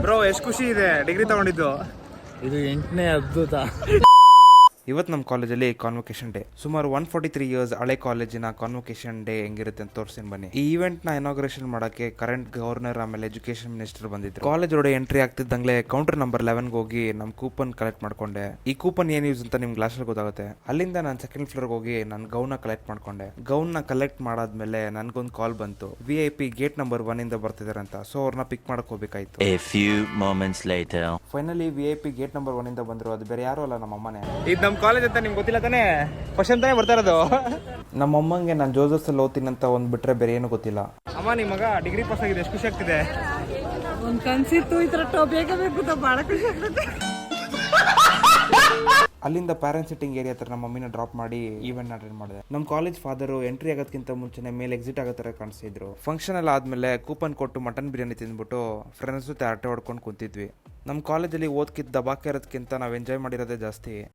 Bro ಎಷ್ಟು ಖುಷಿ ಇದೆ ಡಿಗ್ರಿ ತಗೊಂಡಿದ್ದು. ಇದು 8ನೇ ಅದ್ಭುತ. ಇವತ್ತು ನಮ್ಮ ಕಾಲೇಜಲ್ಲಿ ಕಾನ್ವೊಕೇಶನ್ ಡೇ. ಸುಮಾರು 143 ಇಯರ್ಸ್ ಹಳೆ ಕಾಲೇಜಿನ ಕಾನ್ವೊಕೇಶನ್ ಡೇ ಹೆಂಗಿರುತ್ತೆ ಅಂತ ತೋರಿಸ್ತೀನಿ ಬನ್ನಿ. ಈ ಇವೆಂಟ್ ನ ಇನಾಗ್ರೇಷನ್ ಮಾಡಕ್ಕೆ ಕರೆಂಟ್ ಗವರ್ನರ್ ಆಮೇಲೆ ಎಜುಕೇಶನ್ ಮಿನಿಸ್ಟರ್ ಬಂದಿದ್ರು. ಕಾಲೇಜ್ ಒಳಗೆ ಎಂಟ್ರಿ ಆಗ್ತಿದ್ದಂಗ್ಲೆ ಕೌಂಟರ್ ನಂಬರ್ 11 ಹೋಗಿ ನಮ್ ಕೂಪನ್ ಕಲೆಕ್ಟ್ ಮಾಡ್ಕೊಂಡೆ. ಈ ಕೂಪನ್ ಏನ್ ಯೂಸ್ ಅಂತ ನಿಮ್ಗೆ ಕ್ಲಾಸ್ ಅಲ್ಲಿ ಗೊತ್ತಾಗುತ್ತೆ. ಅಲ್ಲಿಂದ ನಾನು ಸೆಕೆಂಡ್ ಫ್ಲೋರ್ ಹೋಗಿ ನನ್ನ ಗೌನ್ ಕಲೆಕ್ಟ್ ಮಾಡ್ಕೊಂಡೆ. ಗೌನ್ ನ ಕಲೆಕ್ಟ್ ಮಾಡಾದ್ಮೇಲೆ ನನ್ಗೊಂದು ಕಾಲ್ ಬಂತು, VIP ಗೇಟ್ ನಂಬರ್ 1 ಇಂದ ಬರ್ತಿದಾರೆ ಅಂತ. ಸೊ ಅವ್ರನ್ನ ಪಿಕ್ ಮಾಡಕ್ ಹೋಗ್ಬೇಕಾಯ್ತು. A few moments later. Finally VIP gate number 1 ಇಂದ ಬಂದ್ರು. ಅದು ಬೇರೆ ಯಾರು ಅಲ್ಲ, ನಮ್ಮ ಅಮ್ಮನೇ. ಇದು ನಮ್ಮ ಕಾಲೇಜ್ ಅಂತ ನಿಮ್ಗೆ ಗೊತ್ತಿಲ್ಲ ತಾನೇ? ಫಸ್ಟ್ ತಾನೇ ಬರ್ತಾ ಇರೋದು. ನಮ್ಮ ಅಮ್ಮಂಗೆ ನಾನು ಜೋಸಸ್ ಅಲ್ಲಿ ಓದ್ತೀನಿ ಅಂತ ಒಂದ್ ಬಿಟ್ರೆ ಬೇರೆ ಏನು ಗೊತ್ತಿಲ್ಲ. ಅಮ್ಮ ನಿಮ್ಮ ಮಗ ಡಿಗ್ರಿ ಪಾಸ್ ಆಗಿದೆ, ಎಷ್ಟು ಖುಷಿ ಆಗ್ತಿದೆ? ಒಂದ್ ಕನ್ಸಿತ್ತು ಈ ತರ ಟಾಪ್ ಬೇಗ ಬೇಕು, ಬಹಳ ಖುಷಿ ಆಗ್ತದೆ. ಅಲ್ಲಿಂದ ಪ್ಯಾರೆಂಟ್ ಸಿಟ್ಟಿಂಗ್ ಏರಿಯಾ ಹತ್ರ ನಮ್ಮ ಮಮ್ಮಿನ ಡ್ರಾಪ್ ಮಾಡಿ ಈವೆಂಟ್ ಅಟೆಂಡ್ ಮಾಡಿದೆ. ನಮ್ಮ ಕಾಲೇಜ್ ಫಾದರು ಎಂಟ್ರಿ ಆಗೋದಕ್ಕಿಂತ ಮುಂಚೆನೆ ಮೇಲೆ ಎಕ್ಸಿಟ್ ಆಗೋ ಥರ ಕಾಣಿಸ್ತಿದ್ರು. ಫಂಕ್ಷನ್ ಎಲ್ಲ ಆದ್ಮೇಲೆ ಕೂಪನ್ ಕೊಟ್ಟು ಮಟನ್ ಬಿರಿಯಾನಿ ತಿಂದ್ಬಿಟ್ಟು ಫ್ರೆಂಡ್ಸ್ ಜೊತೆ ಆಟೆ ಹೊಡ್ಕೊಂಡು ಕುಂತಿದ್ವಿ. ನಮ್ಮ ಕಾಲೇಜಲ್ಲಿ ಓದ್ಕಿದ್ದ ದಬಾಕೆ ಇರೋದಕ್ಕಿಂತ ನಾವು ಎಂಜಾಯ್ ಮಾಡಿರೋದೇ ಜಾಸ್ತಿ.